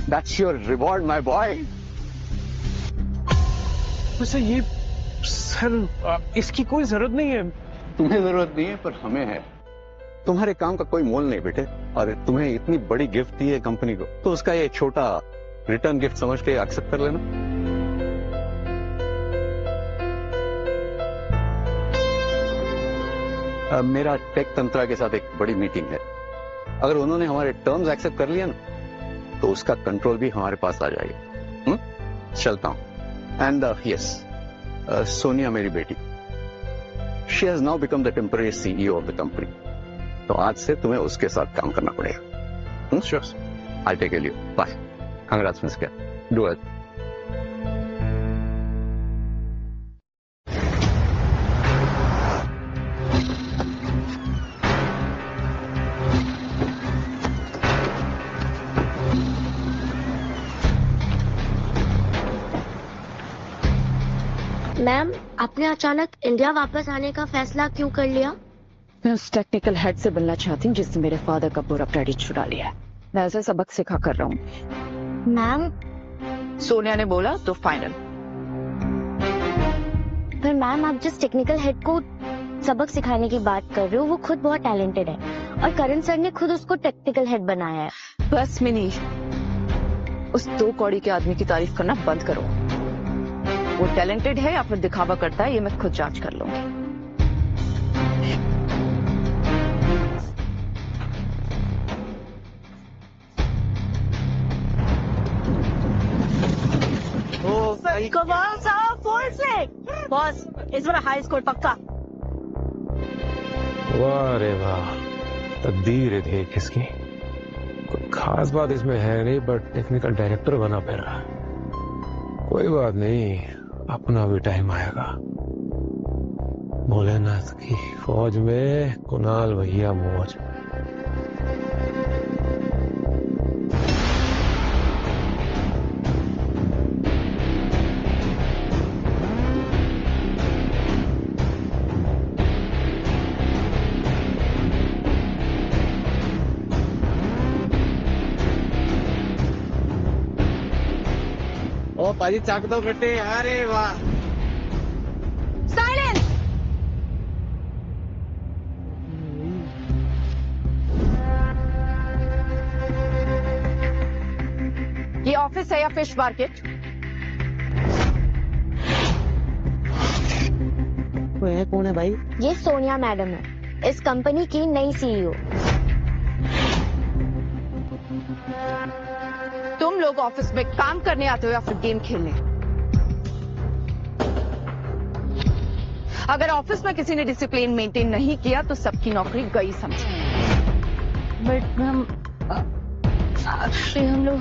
That's your reward, my boy. वैसे ये sir इसकी कोई जरूरत नहीं है। तुम्हें जरूरत नहीं है पर हमें है। तुम्हारे काम का कोई मोल नहीं बेटे, और तुम्हें इतनी बड़ी गिफ्ट दी है कंपनी को, तो उसका ये छोटा रिटर्न गिफ्ट समझ के एक्सेप्ट कर लेना। मेरा टेक तंत्रा के साथ एक बड़ी मीटिंग है। अगर उन्होंने हमारे टर्म्स एक्सेप्ट कर लिया ना, तो उसका कंट्रोल भी हमारे पास आ जाएगा। चलता हूं। एंड यस, सोनिया मेरी बेटी, she has now become the temporary CEO of the company. तो आज से तुम्हें उसके साथ काम करना पड़ेगा। Sure, I take you. Bye. Congrats Miss क्या, डू इट। मैम, आपने अचानक इंडिया वापस आने का फैसला क्यों कर लिया? मैं उस टेक्निकल हेड से मिलना चाहती हूँ जिसने मेरे फादर का पूरा क्रेडिट चुरा लिया है। मैं ऐसे सबक सिखा कर रहा हूँ। मैम, सोनिया ने बोला तो फाइनल। पर मैम, आप जिस टेक्निकल हेड को सबक सिखाने की बात कर रहे हो वो खुद बहुत टैलेंटेड है, और करण सर ने खुद उसको टेक्निकल हेड बनाया है। बस मिनी, उस 2 कौड़ी के आदमी की तारीफ करना बंद करो। वो टैलेंटेड है या फिर दिखावा करता है, ये मैं खुद जांच कर लूंगी। कमाल साहब, बॉस इस बार हाई स्कोर पक्का। वाह रे वाह, तकदीर है देख इसकी। कोई खास बात इसमें है नहीं, बट टेक्निकल डायरेक्टर बना फिर रहा। कोई बात नहीं, अपना भी टाइम आएगा। भोलेनाथ की फौज में कुणाल भैया मौज। ओ पाजी चाक दो बेटे। अरे वाह, साइलेंस। ये ऑफिस है या फिश मार्केट? वो है कौन है भाई? ये सोनिया मैडम है, इस कंपनी की नई CEO। तुम लोग ऑफिस में काम करने आते हो या फिर गेम खेलने? अगर ऑफिस में किसी ने डिसिप्लिन मेंटेन नहीं किया तो सबकी नौकरी गई समझो। बट मैम, एक्चुअली हम लोग,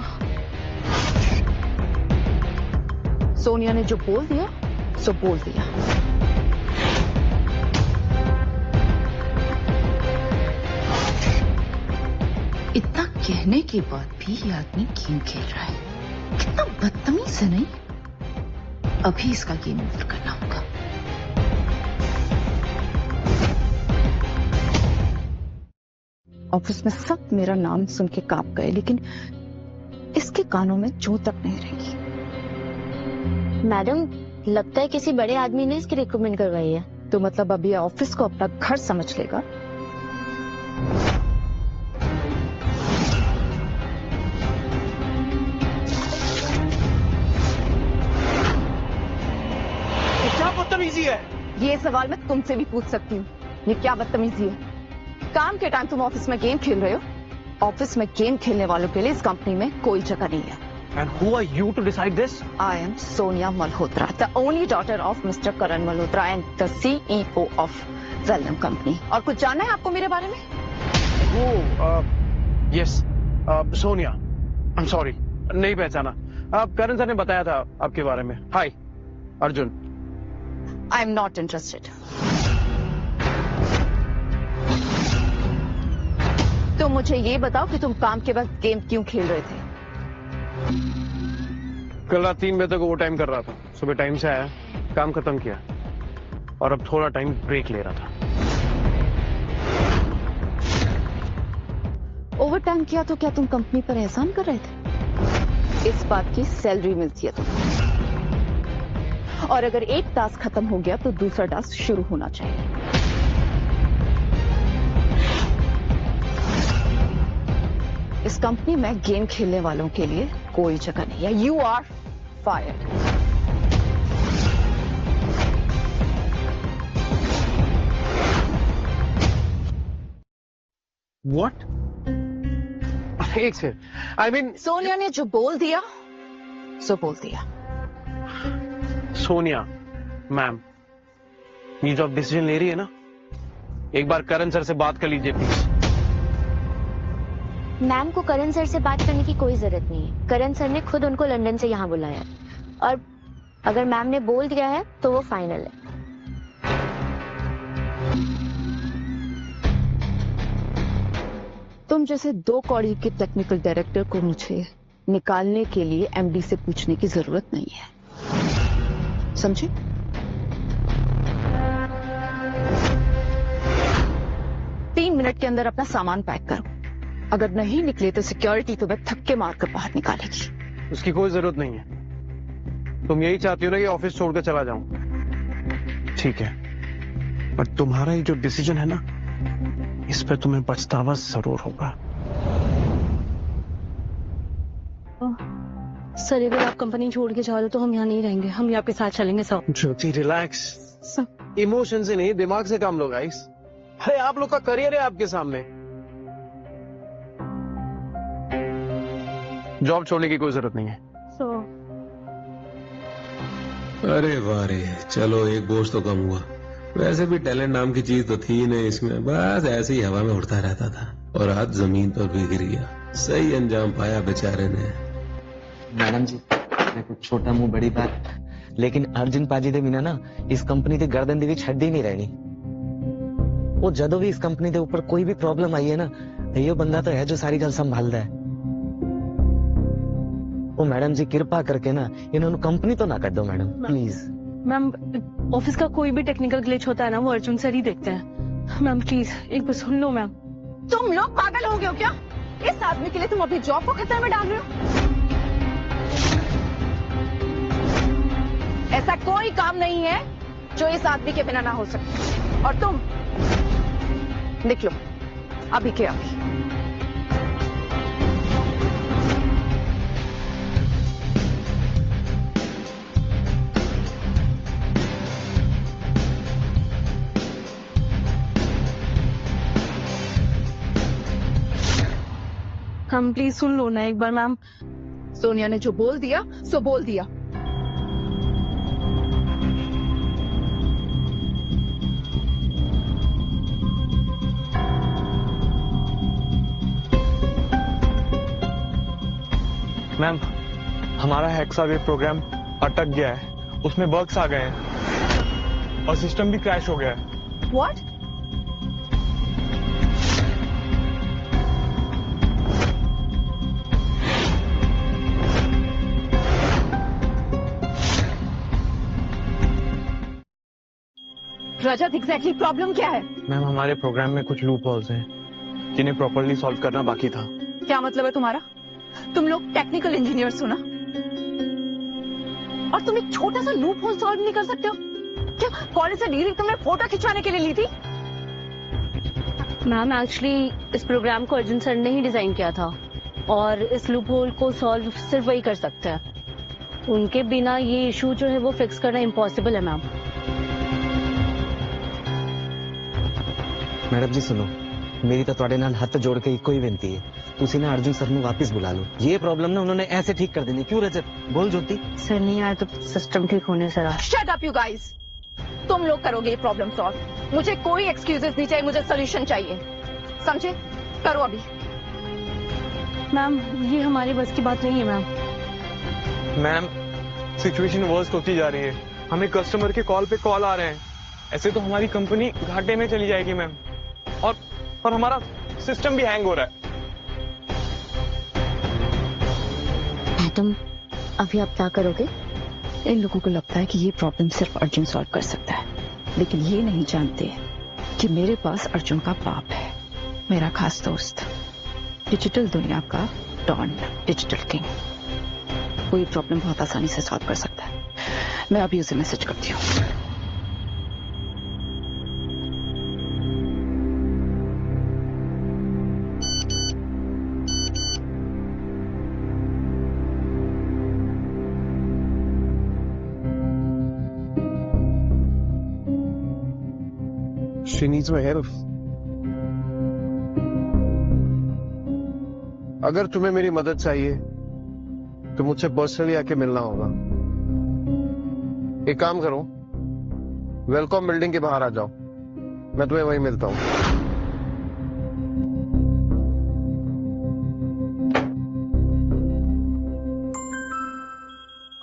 सोनिया ने जो बोल दिया सो बोल दिया। इतना कहने के बाद भी ये आदमी गेम खेल रहा है। कितना बदतमीज है नहीं? अभी इसका गेम ओवर करना होगा। ऑफिस में सब मेरा नाम सुन के कांप गए, लेकिन इसके कानों में जूं तक नहीं रहेगी। मैडम, लगता है किसी बड़े आदमी ने इसकी रिक्रूटमेंट करवाई है। तो मतलब अब ये ऑफिस को अपना घर समझ लेगा। क्या बदतमीजी है? ये सवाल मैं तुमसे भी पूछ सकती हूँ, ये क्या बदतमीजी है? काम के टाइम तुम ऑफिस में गेम खेल रहे हो। ऑफिस में गेम खेलने वालों के लिए इस कंपनी में कोई जगह नहीं है। And who are you to decide this? I am Sonia Malhotra, the only daughter of Mr. Karan Malhotra and the CEO of Zellum Company. और कुछ जानना है आपको मेरे बारे में? Yes, सोनिया। I'm sorry, नहीं पहचाना। करण सर ने बताया था आपके बारे में। Hi, Arjun. I am not interested. तो मुझे ये बताओ कि तुम काम के वक्त गेम क्यों खेल रहे थे? कल रात 3 बजे तक ओवर टाइम कर रहा था। सुबह टाइम से आया, काम खत्म किया और अब थोड़ा टाइम ब्रेक ले रहा था। ओवर टाइम किया तो क्या तुम कंपनी पर एहसान कर रहे थे? इस बात की सैलरी मिलती है तुम्हें। और अगर एक टास्क खत्म हो गया तो दूसरा टास्क शुरू होना चाहिए। इस कंपनी में गेम खेलने वालों के लिए कोई जगह नहीं है। You are fired. What? एक से I mean सोनिया ने जो बोल दिया सो बोल दिया। सोनिया मैम, ये जो आप डिसीजन ले रही है ना, एक बार करण सर से बात कर लीजिए प्लीज। मैम को करण सर से बात करने की कोई जरूरत नहीं है। करण सर ने खुद उनको लंदन से यहाँ बुलाया है, और अगर मैम ने बोल दिया है तो वो फाइनल है। तुम जैसे 2 कौड़ी के टेक्निकल डायरेक्टर को मुझे निकालने के लिए एमडी से पूछने की जरूरत नहीं है, समझे? तीन मिनट के अंदर अपना सामान पैक करो। अगर नहीं निकले तो सिक्योरिटी तुम्हें थक्के मारकर बाहर निकालेगी। उसकी कोई जरूरत नहीं है। तुम यही चाहती हो ना कि ऑफिस छोड़कर चला जाऊं? ठीक है, पर तुम्हारा ये जो डिसीजन है ना, इस पर तुम्हें पछतावा जरूर होगा। सर अगर आप कंपनी छोड़ के जा रहे हो तो हम यहाँ नहीं रहेंगे, हम यहाँ आपके साथ चलेंगे सर। ज्योति रिलैक्स, इमोशन से नहीं दिमाग से काम लो गाइस। अरे आप लोग का करियर है आपके सामने, जॉब छोड़ने की कोई जरूरत नहीं है। अरे वाह रे, चलो एक बोझ तो कम हुआ। वैसे भी टैलेंट नाम की चीज तो थी ही नहीं इसमें, बस ऐसे ही हवा में उड़ता रहता था, और आज जमीन पर भी गिर गया। सही अंजाम पाया बेचारे ने। मैडम जी, देखो छोटा मुंह बड़ी बात, लेकिन अर्जुन पाजी दे बिना ना इस कंपनी की गर्दन दी विच हड्डी नहीं रहनी। वो जदों भी इस कंपनी के ऊपर कोई भी प्रॉब्लम आई है ना, ये बंदा तो है जो सारी गल संभालता है। वो मैडम जी कृपा करके ना इन्होंने कंपनी तो ना कर दो मैडम, प्लीज। मैम ऑफिस का कोई भी टेक्निकल ग्लिच होता है ना, वो अर्जुन सर ही देखते हैं। मैम प्लीज एक बार सुन लो मैम। तुम लोग पागल हो गए हो क्या? इस आदमी के लिए तुम अपनी जॉब को खतरे में डाल रहे हो? ऐसा कोई काम नहीं है जो इस आदमी के बिना ना हो सके, और तुम निकलो अभी के अभी। हम प्लीज सुन लो ना एक बार मैम। सोनिया ने जो बोल दिया सो बोल दिया। मैम, हमारा हेक्सावेव प्रोग्राम अटक गया है, उसमें बग्स आ गए हैं और सिस्टम भी क्रैश हो गया है। व्हाट? रजत, एग्जैक्टली प्रॉब्लम क्या है? मैम, हमारे प्रोग्राम में कुछ लूप होल्स हैं जिन्हें प्रॉपर्ली सॉल्व करना बाकी था। क्या मतलब है तुम्हारा? तुम लोग टेक्निकल इंजीनियर्स हो ना, और तुम एक छोटा सा लूप होल सॉल्व नहीं कर सकते हो? क्या कॉलेज से डिग्री तुमने फोटो खिंचवाने के लिए ली थी? मैम एक्चुअली इस प्रोग्राम को अर्जुन सर ने ही डिजाइन किया था, और इस लूप होल को सॉल्व सिर्फ वही कर सकते हैं। उनके बिना ये इशू जो है वो फिक्स करना इम्पॉसिबल है मैम। मैडम जी सुनो, मेरी तो ਤੁਹਾਡੇ ਨਾਲ हथ जोड़ के कोई विनती है, तुसी ना अर्जुन सर ਨੂੰ वापस बुला लो। ये प्रॉब्लम ना उन्होंने ऐसे ठीक कर देनी। क्यों रजत? बोल ज्योति। सर नहीं आया तो सिस्टम ठीक होने sir. Shut up you guys, तुम लोग करोगे ये प्रॉब्लम सॉल्व। मुझे कोई एक्सक्यूजेस नहीं चाहिए, मुझे सोल्यूशन चाहिए, समझे? करो अभी। मैम ये हमारी बस की बात नहीं है मैम। मैम, सिचुएशन वर्स्ट होती जा रही है, हमें कस्टमर के कॉल पे कॉल आ रहे हैं। ऐसे तो हमारी कंपनी घाटे में चली जाएगी मैम, और हमारा सिस्टम भी हैंग हो रहा है। मैडम अभी आप क्या करोगे? इन लोगों को लगता है कि ये प्रॉब्लम सिर्फ अर्जुन सॉल्व कर सकता है, लेकिन ये नहीं जानते कि मेरे पास अर्जुन का बाप है, मेरा खास दोस्त, डिजिटल दुनिया का डॉन, डिजिटल किंग। कोई प्रॉब्लम बहुत आसानी से सॉल्व कर सकता है। मैं अभी उसे मैसेज करती हूँ। She needs my help. अगर तुम्हें मेरी मदद चाहिए तो मुझसे पर्सनली आके मिलना होगा। एक काम करो, वेलकॉम बिल्डिंग के बाहर आ जाओ, मैं तुम्हें वहीं मिलता हूँ।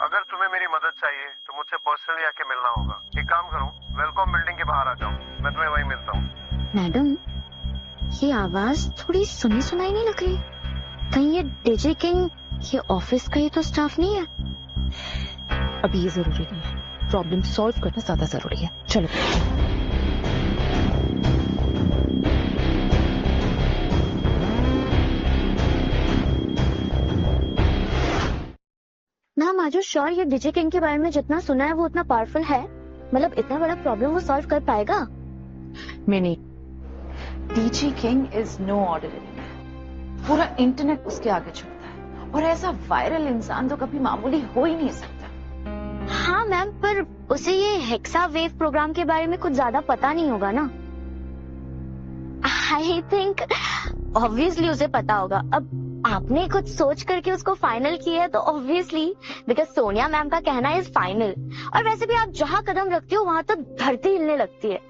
अगर तुम्हें मेरी मदद चाहिए तो मुझसे पर्सनली आके मिलना होगा। एक काम करो, वेलकॉम बिल्डिंग के बाहर आ जाओ, मैं तुम्हें वहीं मिलता हूँ। मैडम, ये आवाज थोड़ी सुनी सुनाई नहीं लग रही? कहीं ये डीजे किंग ये ऑफिस का ही तो स्टाफ नहीं है? अभी ये जरूरी नहीं है, प्रॉब्लम सॉल्व करना ज्यादा जरूरी है। चलो। मैम, आज श्योर ये डीजे किंग के बारे में जितना सुना है वो उतना पावरफुल है? मतलब इतना बड़ा प्रॉब्लम वो सॉल्व कर पाएगा? मैंने DJ King is no ordinary, पूरा इंटरनेट उसके आगे झुकता है और ऐसा वायरल इंसान तो कभी मामूली हो ही नहीं सकता। हाँ मैम, पर उसे ये हेक्सा वेव प्रोग्राम के बारे में कुछ ज्यादा पता नहीं होगा ना? आई थिंक ऑब्वियसली उसे पता होगा। अब आपने कुछ सोच करके उसको फाइनल किया है तो ऑब्वियसली, बिकॉज सोनिया मैम का कहना इज फाइनल। और वैसे भी आप जहाँ कदम रखती हो वहां तो धरती हिलने लगती है।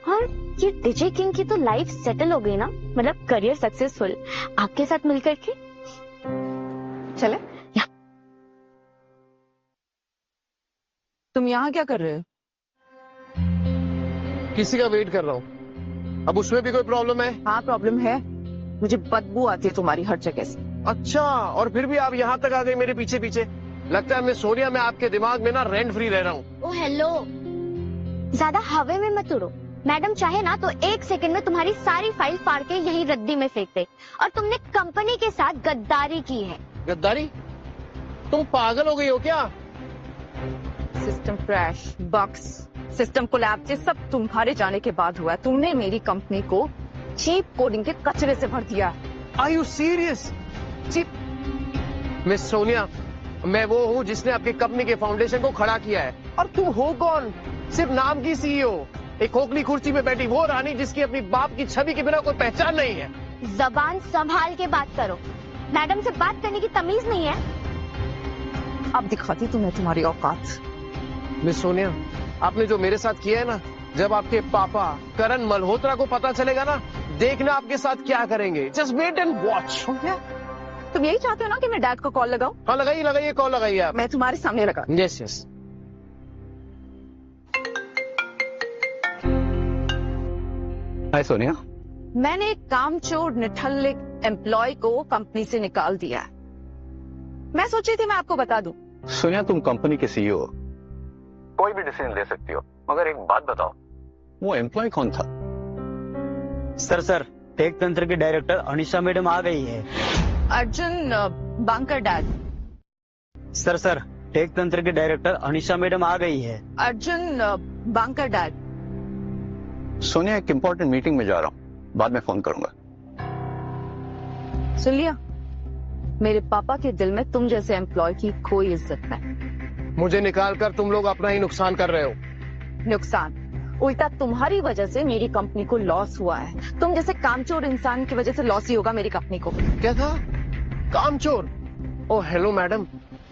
और ये डीजे किंग की तो लाइफ सेटल हो गई ना, मतलब करियर सक्सेसफुल आपके साथ मिलकर के। चले? तुम यहाँ क्या कर रहे हो? किसी का वेट कर रहा हूँ। अब उसमें भी कोई प्रॉब्लम है? हाँ प्रॉब्लम है, मुझे बदबू आती है तुम्हारी हर जगह से। अच्छा, और फिर भी आप यहाँ तक आ गए मेरे पीछे पीछे। लगता है मैं सोनिया, मैं आपके दिमाग में ना रेंट फ्री रह रहा हूँ। ओ हेलो, ज्यादा हवा में मत उड़ो। मैडम चाहे ना तो 1 सेकंड में तुम्हारी सारी फाइल फाड़ के यहीं रद्दी में फेंक दे। और तुमने कंपनी के साथ गद्दारी की है। गद्दारी? तुम पागल हो गई हो क्या? System crash, bugs, system collapse, ये सब तुम्हारे जाने के बाद हुआ। तुमने मेरी कंपनी को चीप कोडिंग के कचरे से भर दिया। Are you serious? Cheap? Miss Sonia, मैं वो हूँ जिसने आपकी कंपनी के फाउंडेशन को खड़ा किया है। और तुम हो कौन? सिर्फ नाम की सीईओ, एक खोखली कुर्सी में बैठी वो रानी जिसकी अपनी बाप की छवि के बिना कोई पहचान नहीं है। जबान संभाल के बात करो, मैडम से बात करने की तमीज नहीं है। अब दिखाती तुम्हें तुम्हारी औकात। मिस सोनिया, आपने जो मेरे साथ किया है ना, जब आपके पापा करण मल्होत्रा को पता चलेगा ना, देखना आपके साथ क्या करेंगे। Just wait and watch. तुम यही चाहते हो ना कि मैं डैड को कॉल लगाऊं? हाँ लगाइए, कॉल लगाइए आप। मैं तुम्हारे सामने लगा। Yes yes. हाय सोनिया। मैंने एक कामचोर निठल्ले एम्प्लॉय को कंपनी से निकाल दिया है। मैं सोची थी मैं आपको बता दूं। सोनिया, तुम कंपनी के सीईओ हो, कोई भी डिसीजन ले सकती हो, मगर एक बात बताओ, वो एम्प्लॉय कौन था? सर टेक तंत्र के डायरेक्टर अनिशा मैडम आ गई है। अर्जुन बांकर डैड। सर टेक तंत्र के डायरेक्टर अनिशा मैडम आ गई है। अर्जुन बांकर डैड। सोनिया, एक इंपॉर्टेंट मीटिंग में जा रहा हूँ, बाद में फोन करूंगा। सुन लिया, मेरे पापा के दिल में तुम जैसे एम्प्लॉय की कोई इज्जत नहीं। मुझे निकाल कर तुम लोग अपना ही नुकसान कर रहे हो। नुकसान? उल्टा तुम्हारी वजह से मेरी कंपनी को लॉस हुआ है। तुम जैसे कामचोर इंसान की वजह से लॉस ही होगा मेरी कंपनी को। क्या था? कामचोर? ओह हेलो मैडम,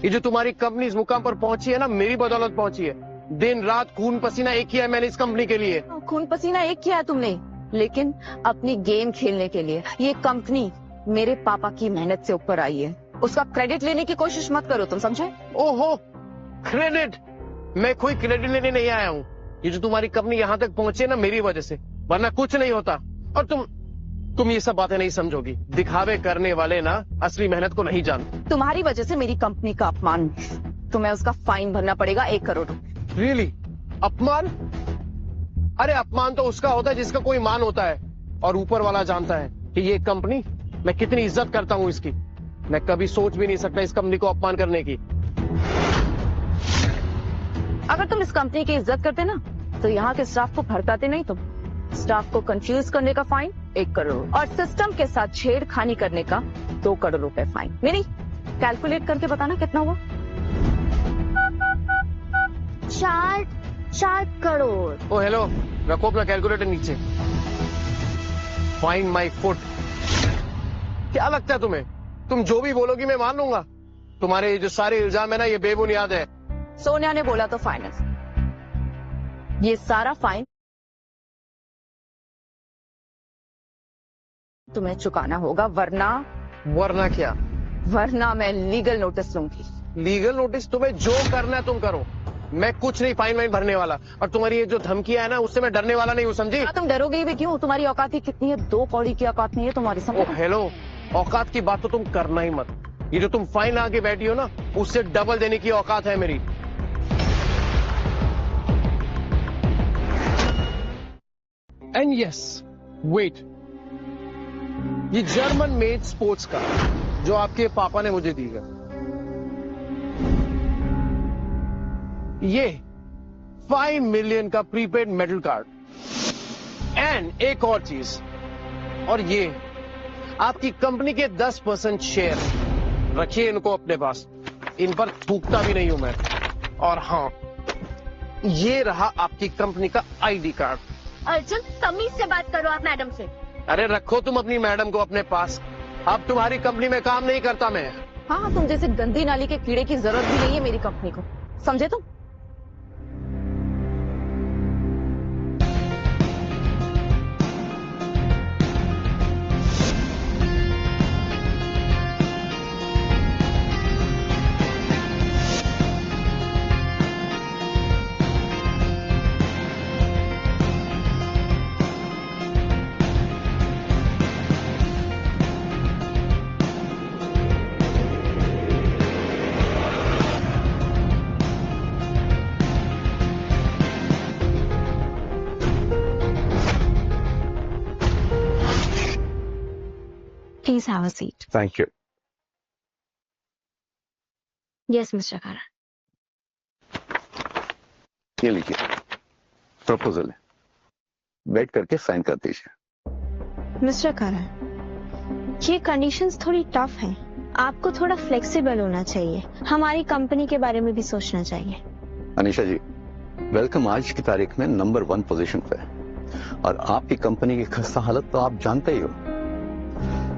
ये जो तुम्हारी कंपनी इस मुकाम पर पहुंची है ना, मेरी बदौलत पहुंची है। दिन रात खून पसीना एक किया है मैंने इस कंपनी के लिए। खून पसीना एक किया है तुमने, लेकिन अपनी गेम खेलने के लिए। ये कंपनी मेरे पापा की मेहनत से ऊपर आई है, उसका क्रेडिट लेने की कोशिश मत करो, तुम समझे? ओहो, क्रेडिट? मैं कोई क्रेडिट लेने नहीं आया हूँ। ये जो तुम्हारी कंपनी यहाँ तक पहुंची है ना, मेरी वजह से, वरना कुछ नहीं होता। और तुम ये सब बातें नहीं समझोगी। दिखावे करने वाले ना असली मेहनत को नहीं जानते। तुम्हारी वजह से मेरी कंपनी का अपमान, तुम्हें उसका फाइन भरना पड़ेगा 1 करोड़। रियली? अपमान? अरे अपमान तो उसका होता है जिसका कोई मान होता है, और ऊपर वाला जानता है कि ये कंपनी मैं कितनी इज्जत करता हूँ इसकी। मैं कभी सोच भी नहीं सकता इस कंपनी को अपमान करने की। अगर तुम इस कंपनी की इज्जत करते ना तो यहाँ के स्टाफ को भड़काते नहीं तुम। स्टाफ को कंफ्यूज करने का फाइन 1 करोड़ और सिस्टम के साथ छेड़खानी करने का 2 करोड़ रुपए फाइन। नहीं, कैलकुलेट करके बताना कितना हुआ। 4 करोड़। ओ हेलो, रखो अपना कैलकुलेटर नीचे। Find my foot. क्या लगता है तुम्हें, तुम जो भी बोलोगी मैं मान लूंगा? तुम्हारे जो सारे इल्जाम है ना, ये बेबुनियाद है। सोनिया ने बोला तो फाइनल। ये सारा फाइन तुम्हें चुकाना होगा, वरना क्या? वरना मैं लीगल नोटिस लूंगी। Legal notice? तुम्हें जो करना है तुम करो, मैं कुछ नहीं फाइन वाइन भरने वाला। और तुम्हारी ये जो धमकियां है ना, उससे मैं डरने वाला नहीं हूँ, समझी? तुम डरोगे भी क्यों? तुम्हारी औकात ही कितनी है? 2 कौड़ी की औकात नहीं है तुम्हारी, समझ? ओ हेलो, औकात की बात तो तुम करना ही मत। ये जो तुम फाइन आके बैठी हो ना, उससे डबल देने की औकात है मेरी। एंड यस, वेट, ये जर्मन मेड स्पोर्ट्स कार जो आपके पापा ने मुझे दी है, ये 5 मिलियन का प्रीपेड मेटल कार्ड, एंड एक और चीज, और ये आपकी कंपनी के 10% शेयर। रखिए इनको अपने पास, इन पर थूकता भी नहीं हूं मैं। और हाँ, ये रहा आपकी कंपनी का आईडी कार्ड। अर्जुन, तमीज से बात करो आप मैडम से। अरे रखो तुम अपनी मैडम को अपने पास, अब तुम्हारी कंपनी में काम नहीं करता मैं। हाँ, तुम जैसे गंदी नाली के कीड़े की जरूरत भी नहीं है मेरी कंपनी को, समझे तुम? Please have a seat. Thank you. Yes, Mr. Karan. ये लीजिए प्रपोजल है, वेट करके साइन कर दीजिए। Mr. Karan, ये कंडीशंस थोड़ी टफ हैं। आपको थोड़ा फ्लेक्सिबल होना चाहिए, हमारी कंपनी के बारे में भी सोचना चाहिए। अनीशा जी, वेलकम आज की तारीख में नंबर 1 पोजीशन पे है, और आपकी कंपनी की खस्ता हालत तो आप जानते ही हो।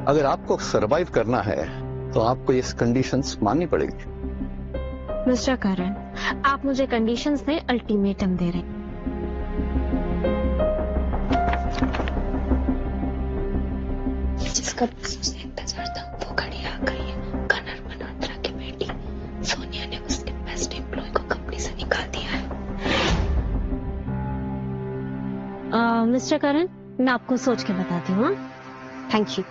अगर आपको सरवाइव करना है तो आपको ये कंडीशंस माननी पड़ेगी। मिस्टर करण, आप मुझे कंडीशंस नहीं अल्टीमेटम दे रहे हैं। जिसका बिजनेस इंतजार था वो घड़ी आ गई है। कनर मल्होत्रा की बेटी सोनिया ने उसके बेस्ट एम्प्लॉय को कंपनी से निकाल दिया है। मिस्टर करण, मैं आपको सोच के बताती हूँ। Thank you.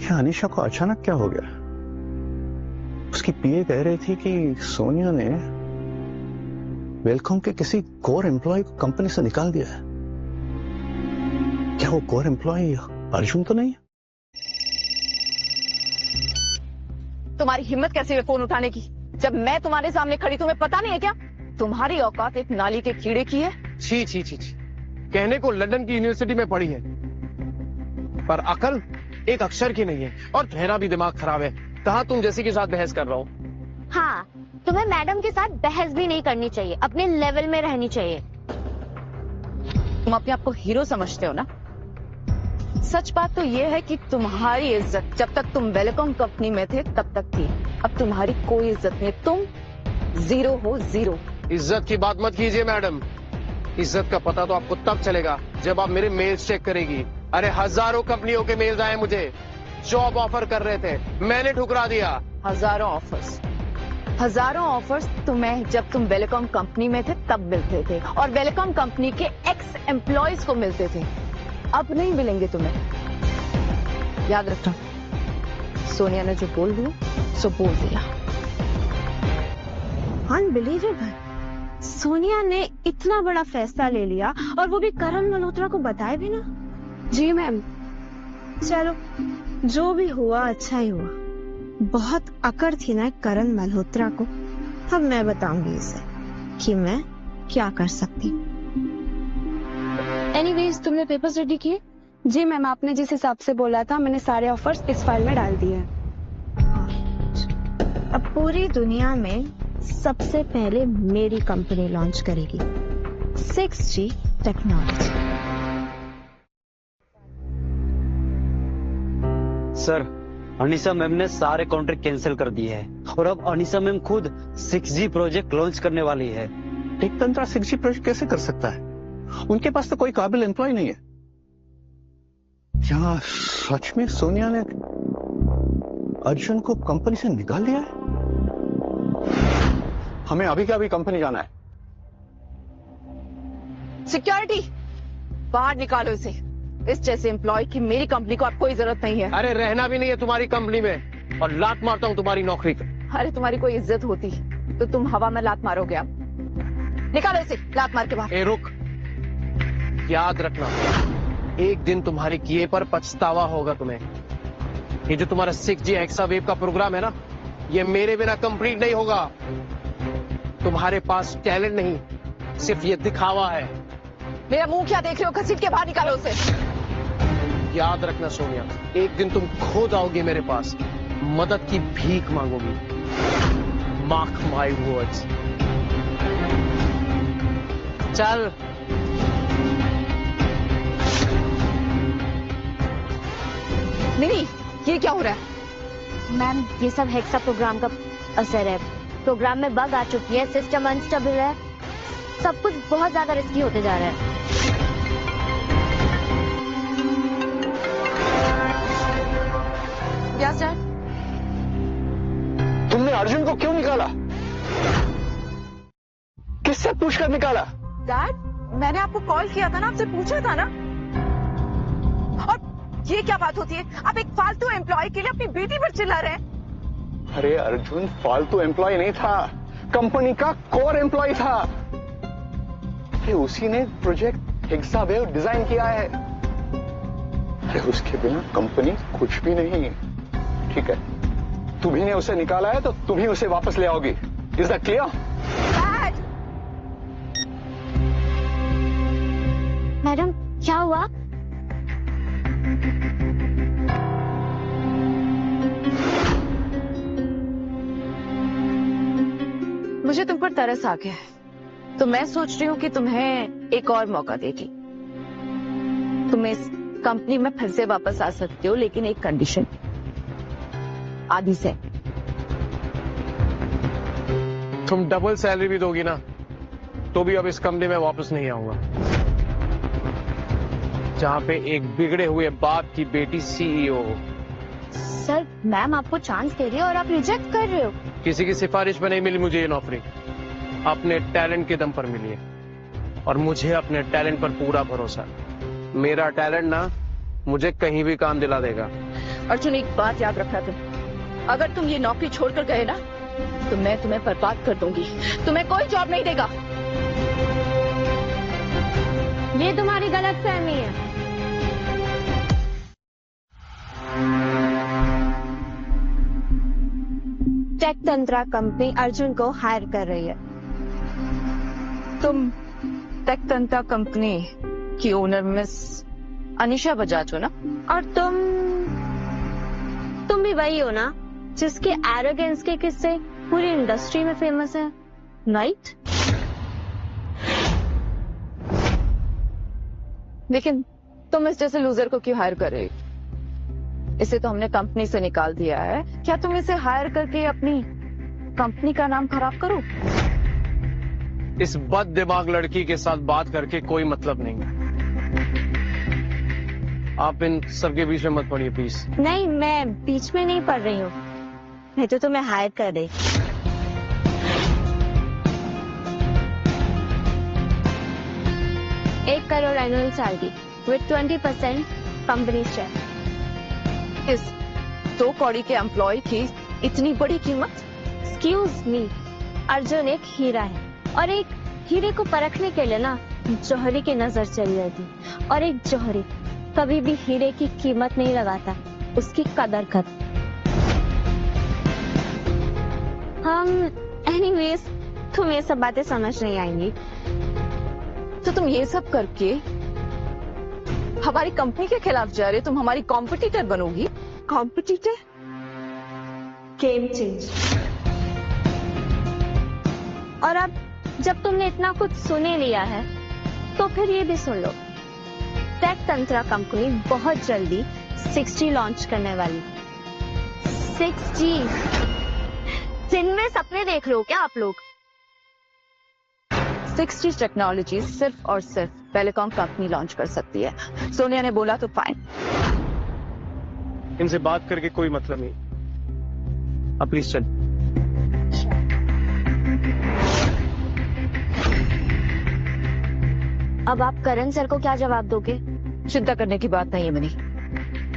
अनीशा को अचानक क्या हो गया? उसकी पीए कह रही थी कि सोनिया ने वेलकॉम के किसी कोर एम्प्लॉय को कंपनी से निकाल दिया है। क्या वो कोर एम्प्लॉय अर्जुन तो नहीं है? तुम्हारी हिम्मत कैसे है फोन उठाने की? जब मैं तुम्हारे सामने खड़ी, तुम्हें पता नहीं है क्या? तुम्हारी औकात एक नाली के कीड़े की है। छी छी छी छी, कहने को लंदन की यूनिवर्सिटी में पढ़ी है, पर अकल एक अक्षर की नहीं है, और तुम्हारा भी दिमाग खराब है। कहाँ तुम जैसी के साथ बहस कर रहा हूँ। हाँ, तुम्हें मैडम के साथ बहस भी नहीं करनी चाहिए, अपने लेवल में रहनी चाहिए। तुम अपने आप को हीरो समझते हो ना? सच बात तो ये है कि तुम्हारी इज्जत जब तक तुम वेलकॉम कंपनी में थे तब तक थी। अब तुम्हारी कोई इज्जत नहीं, तुम जीरो हो, जीरो। इज्जत की बात मत कीजिए मैडम। इज्जत का पता तो आपको तब चलेगा जब आप मेरे मेल्स चेक करेगी। अरे हजारों कंपनियों के मेल्स आए मुझे, जॉब ऑफर कर रहे थे, मैंने ठुकरा दिया। हजारों ऑफर्स तुम्हें जब तुम वेलकॉम कंपनी में थे तब मिलते थे, और वेलकॉम कंपनी के एक्स एम्प्लॉयज को मिलते थे। अब नहीं मिलेंगे तुम्हें, याद रखना। सोनिया ने जो बोल दिया सो बोल दिया। अनबिलीवेबल, सोनिया ने इतना बड़ा फैसला ले लिया और वो भी करण मल्होत्रा को बताए भी ना। जी मैम। चलो जो भी हुआ अच्छा ही हुआ। बहुत अकड़ थी ना करण मल्होत्रा को। अब मैं बताऊंगी इसे कि मैं क्या कर सकती हूँ। एनीवेज तुमने पेपर्स रेडी किए? जी मैम, आपने जिस हिसाब से बोला था मैंने सारे ऑफर्स इस फाइल में डाल दिए हैं। अब पूरी दुनिया में सबसे पहले मेरी कंपनी लॉन्च करेगी 6G technology. Sir, Anisha ma'am ने सारे कॉन्ट्रैक्ट कैंसिल कर दिए हैं और अब अनिशा मैम खुद 6G प्रोजेक्ट लॉन्च करने वाली है। टेक तंत्रा 6G प्रोजेक्ट कैसे कर सकता है? उनके पास तो कोई काबिल एम्प्लॉय नहीं है। क्या सच में सोनिया ने अर्जुन को कंपनी से निकाल दिया है? हमें अभी क्या अभी कंपनी जाना है। सिक्योरिटी, बाहर निकालो इसे। इस जैसे एम्प्लॉय की मेरी कंपनी को अब कोई जरूरत नहीं है। अरे रहना भी नहीं है तुम्हारी कंपनी में, और लात मारता हूँ तुम्हारी नौकरी को। अरे तुम्हारी कोई इज्जत होती तो तुम हवा में लात मारोगे। आप निकालो इसे लात मार के बाहर। ए रुक, याद रखना एक दिन तुम्हारे किए पर पछतावा होगा तुम्हें। ये जो तुम्हारा 6G हेक्सावेव का प्रोग्राम है ना, ये मेरे बिना कंप्लीट नहीं होगा। तुम्हारे पास टैलेंट नहीं, सिर्फ ये दिखावा है। मेरा मुंह क्या देख रहे हो? घसीट के बाहर निकालो उसे। याद रखना सोनिया, एक दिन तुम खुद आओगी मेरे पास, मदद की भीख मांगोगी। Mark my words. चल। नहीं, ये क्या हो रहा है? मैम ये सब हेक्सा प्रोग्राम का असर है। प्रोग्राम में बग आ चुकी है, सिस्टम अनस्टेबल है, सब कुछ बहुत ज्यादा रिस्की होते जा रहा है। Yes dad. तुमने अर्जुन को क्यों निकाला? किससे पूछकर निकाला? डैड, मैंने आपको कॉल किया था ना, आपसे पूछा था ना। और ये क्या बात होती है? आप एक फालतू एम्प्लॉय के लिए अपनी बेटी पर चिल्ला रहे हैं। अरे अर्जुन फालतू एम्प्लॉय नहीं था, कंपनी का कोर एम्प्लॉय था। अरे उसी ने प्रोजेक्ट हेक्सावेव डिजाइन किया है। अरे उसके बिना कंपनी कुछ भी नहीं। ठीक है, तुम्ही ने उसे निकाला है तो तुम ही उसे वापस ले आओगी। Is that clear? मैडम क्या हुआ? मुझे तुम पर तरस आ गया है, तो मैं सोच रही हूँ कि तुम्हें एक और मौका देगी। तुम इस कंपनी में फिर से वापस आ सकते हो, लेकिन एक कंडीशन, आधी से। तुम डबल सैलरी भी दोगी ना, तो भी अब इस कंपनी में वापस नहीं आऊंगा, जहां पे एक बिगड़े हुए बाप की बेटी CEO। सर मैम आपको चांस दे रही है और आप रिजेक्ट कर रहे हो। किसी की सिफारिश पर नहीं मिली मुझे ये नौकरी, अपने टैलेंट के दम पर मिली है, और मुझे अपने टैलेंट पर पूरा भरोसा है। मेरा टैलेंट ना मुझे कहीं भी काम दिला देगा। अर्जुन एक बात याद रखना, अगर तुम ये नौकरी छोड़कर गए ना, तो मैं तुम्हें बर्बाद कर दूंगी। तुम्हें कोई जॉब नहीं देगा। ये तुम्हारी गलतफहमी है। टेक तंत्रा कंपनी अर्जुन को हायर कर रही है। तुम टेक तंत्रा कंपनी की ओनर मिस अनिशा बजाज हो ना? और तुम भी वही हो ना जिसके एरोगेंस के किस्से पूरी इंडस्ट्री में फेमस है, राइट? लेकिन तुम इस जैसे लूजर को क्यों हायर कर रहे हो? इसे तो हमने कंपनी से निकाल दिया है। क्या तुम इसे हायर करके अपनी कंपनी का नाम खराब करो? इस बद दिमाग लड़की के साथ बात करके कोई मतलब नहीं। आप इन सबके बीच में मत पड़िए प्लीज। नहीं, मैं बीच में नहीं पड़ रही हूँ, मैं तो तुम्हें हायर कर रही। 1 crore annual salary with 20% company share. इस 2 कौड़ी के एम्प्लॉय की इतनी बड़ी कीमत? एक्सक्यूज मी, अर्जुन एक हीरा है, और एक हीरे को परखने के लिए ना जौहरी की नजर चली जाती, और एक जौहरी कभी भी हीरे की कीमत नहीं लगाता, उसकी कदर कर। एनीवेज, तुम ये सब बातें समझ नहीं आएंगी। तो तुम ये सब करके हमारी कंपनी के खिलाफ जा रहे हो? तुम हमारी कॉम्पिटिटर बनोगी? कॉम्पिटिटर? Game change. और अब जब तुमने इतना कुछ सुने लिया है तो फिर ये भी सुन लो, टेक तंत्रा कंपनी बहुत जल्दी 6G लॉन्च करने वाली। 6G दिन में सपने देख रहे हो क्या आप लोग? 6G टेक्नोलॉजी सिर्फ और सिर्फ टेलीकॉम कंपनी लॉन्च कर सकती है। सोनिया ने बोला तो फाइन। इनसे बात करके कोई मतलब नहीं। अब प्लीज चल। अब आप करण सर को क्या जवाब दोगे? चिंता करने की बात नहीं है मनी,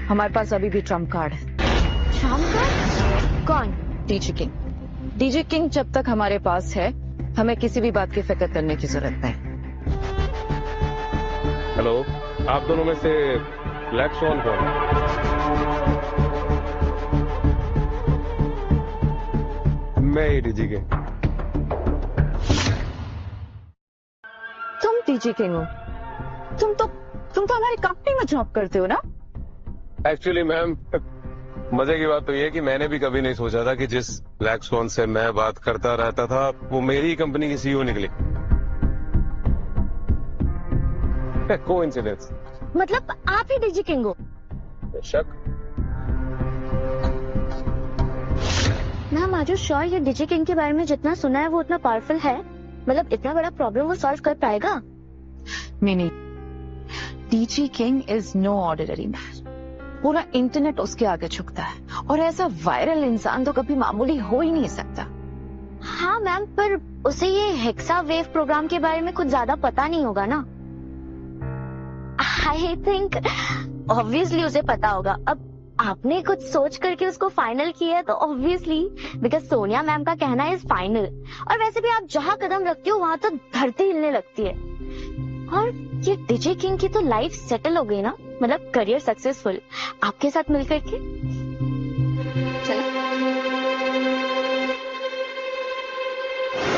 हमारे पास अभी भी ट्रम्प कार्ड है। Trump card? कौन? DG King. डीजी किंग जब तक हमारे पास है, हमें किसी भी बात की फिक्र करने की जरूरत नहीं। हेलो, आप दोनों में से ब्लैक स्वॉन कौन है? मैं ही डीजी किंग। तुम डीजी किंग हो? तुम तो हमारी कंपनी में जॉब करते हो ना? एक्चुअली मैम, मजे की बात तो ये है कि मैंने भी कभी नहीं सोचा था कि जिस ब्लैक स्वॉन से मैं बात करता रहता था वो मेरी ही कंपनी की सीईओ निकली। कोइंसिडेंस। मतलब आप ही डीजी किंग हो? शक। मैम आर यू श्योर ये डीजी किंग के बारे में जितना सुना है वो उतना पावरफुल है? मतलब इतना बड़ा प्रॉब्लम वो सॉल्व कर पाएगा? नहीं, DG King is no ordinary man. पूरा इंटरनेट उसके आगे झुकता है और ऐसा वायरल इंसान तो कभी मामूली हो ही नहीं सकता। हाँ मैम, पर उसे ये हेक्सा वेव प्रोग्राम के बारे में कुछ ज्यादा पता नहीं होगा ना? आई थिंक ऑब्वियसली उसे पता होगा। अब आपने कुछ सोच करके उसको फाइनल किया है तो ऑब्वियसली बिकॉज सोनिया मैम का कहना इज फाइनल। और वैसे भी आप जहां कदम रखती हो वहां तो धरती हिलने लगती है। और ये डीजे किंग की तो लाइफ सेटल हो गई ना, मतलब करियर सक्सेसफुल आपके साथ मिलकर के। चलो।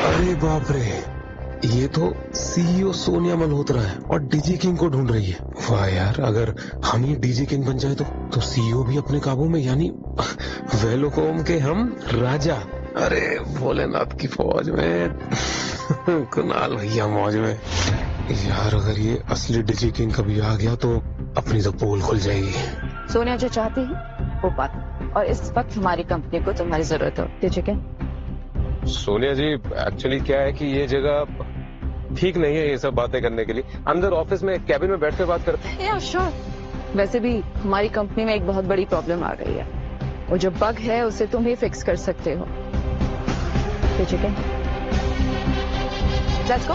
अरे बाप रे, ये तो सीईओ सोनिया मल्होत्रा है और डीजी किंग को ढूंढ रही है। वाह यार, अगर हम ही डीजी किंग बन जाए तो सीईओ भी अपने काबू में, यानी वेलोकॉम के हम राजा। अरे भोलेनाथ की फौज में कुणाल भैया मौज में। यार अगर ये असली डीजी किंग कभी आ गया तो अपनी तो पोल खुल जाएगी। सोनिया जो चाहती है वो बात, और इस वक्त हमारी कंपनी को तुम्हारी जरूरत हो। DG King. Sonia ji, actually क्या है कि ये जगह ठीक नहीं है ये सब बातें करने के लिए। अंदर ऑफिस में कैबिन में बैठ कर बात करते हैं। या श्योर। वैसे भी हमारी कंपनी में एक बहुत बड़ी प्रॉब्लम आ गई है, वो जो बग है उसे तुम ही फिक्स कर सकते हो। ठीक है, लेट्स गो।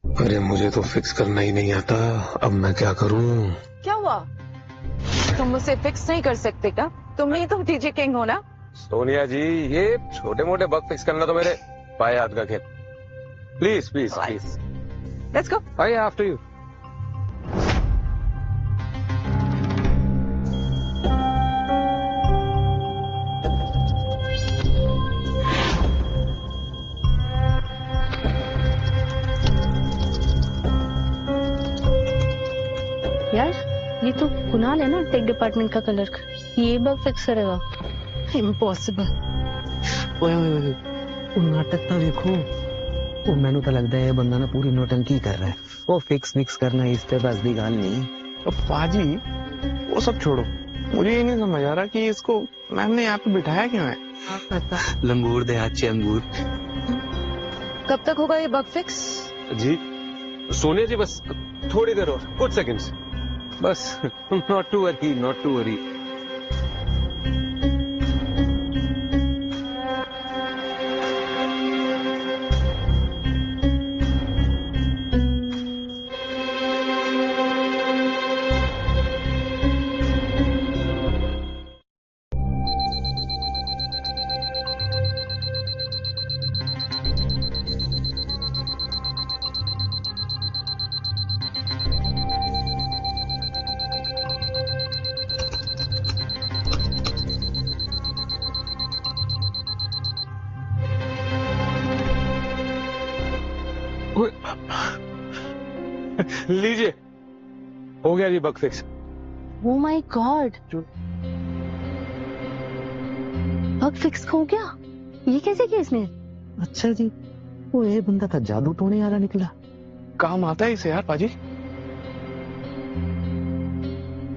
अरे मुझे तो फिक्स करना ही नहीं आता, अब मैं क्या करूं? क्या हुआ? तुम मुझसे फिक्स नहीं कर सकते क्या? तुम ही तो डीजे किंग हो ना? सोनिया जी, ये छोटे मोटे बग फिक्स करना तो मेरे पाए हाथ का खेल। Please please please, let's go. I after you. यार ये तो कुणाल है ना, टेक डिपार्टमेंट का क्लर्क, ये बग फिक्स करेगा? इम्पॉसिबल। वो नाटक तो देखो, वो मैंने तो लगता है बंदा ना पूरी नौटंकी कर रहा है। वो फिक्स मिक्स करना इस पे बस दी गाल नहीं। तो पाजी वो सब छोड़ो, मुझे ये नहीं समझ आ रहा कि इसको मैम ने यहाँ पे बिठाया क्यों है। लंगूर दे अच्छे अंगूर। कब तक होगा ये बग फिक्स? जी सोनिया जी, बस थोड़ी देर और, कुछ सेकंड्स बस। Not to worry, not to worry. लीजिए, हो गया जी bug fix. Oh my God, bug fix हो गया? ये कैसे किया इसने? अच्छा जी, वो ये बंदा था जादू टोने वाला निकला। काम आता है इसे यार पाजी।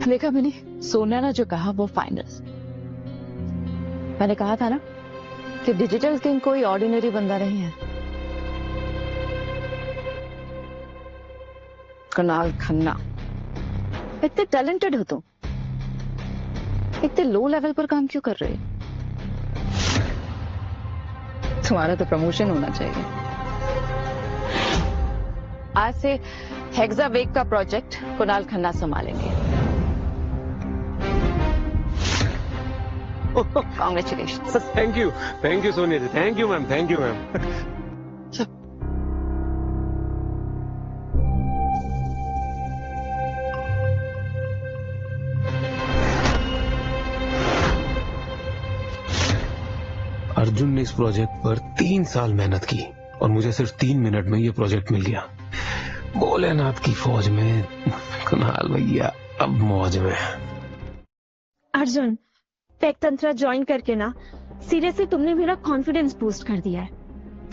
देखा मैंने, सोनिया ने जो कहा वो फाइनल। मैंने कहा था ना कि डिजिटल किंग कोई ऑर्डिनरी बंदा नहीं है। कुणाल खन्ना, इतने टैलेंटेड हो तुम, इतने लो लेवल पर काम क्यों कर रहे हो? तुम्हारा तो प्रमोशन होना चाहिए। आज से हेक्सावेव का प्रोजेक्ट कुणाल खन्ना संभालेंगे। Congratulation. Thank you Sonia ji, thank you ma'am, thank you ma'am. Arjun ने इस प्रोजेक्ट पर 3 साल मेहनत की और मुझे सिर्फ 3 मिनट में ये प्रोजेक्ट मिल गया। भोलेनाथ की फौज में कुणाल भैया अब मौज में। अर्जुन, टेक तंत्र ज्वाइन करके ना सीरियसली तुमने मेरा कॉन्फिडेंस बूस्ट कर दिया है।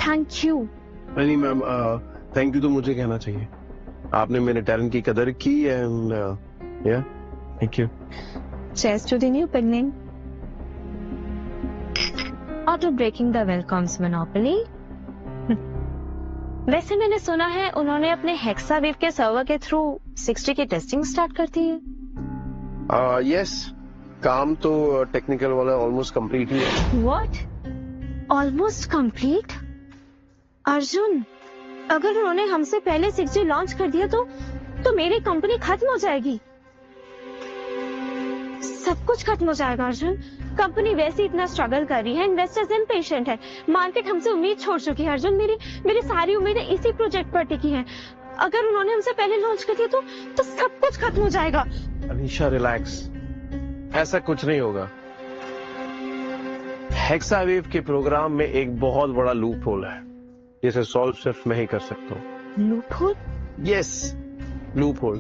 Thank you. नहीं मैम, थैंक यू तो मुझे कहना चाहिए। आपने मेरे टैलेंट की कदर की एंड या thank you. Cheers to the new beginning. Auto breaking the welcomes monopoly. वैसे मैंने सुना है उन्होंने अपने हेक्सावेव के सर्वर के थ्रू 60 की टेस्टिंग स्टार्ट कर दी है। यस, काम तो टेक्निकल वाला ऑलमोस्ट कंप्लीट ही है। What? Almost complete? अर्जुन, अगर उन्होंने हमसे पहले 6G लॉन्च कर दिया तो मेरी कंपनी खत्म हो जाएगी। सब कुछ खत्म हो जाएगा अर्जुन। कंपनी वैसे इतना स्ट्रगल कर रही है, इन्वेस्टर्स इम्पेशेंट है, मार्केट हमसे उम्मीद छोड़ चुकी है। अर्जुन, मेरी सारी उम्मीदें इसी प्रोजेक्ट पर टिकी हैं। अगर उन्होंने हमसे पहले लॉन्च कर दिया तो सब कुछ खत्म हो जाएगा। अनीशा रिलैक्स, ऐसा कुछ नहीं होगा। हेक्सावेव के प्रोग्राम में एक बहुत बड़ा लूप होल है, जिसे सॉल्व सिर्फ मैं ही कर सकता हूँ। Loop hole? Yes, loop hole.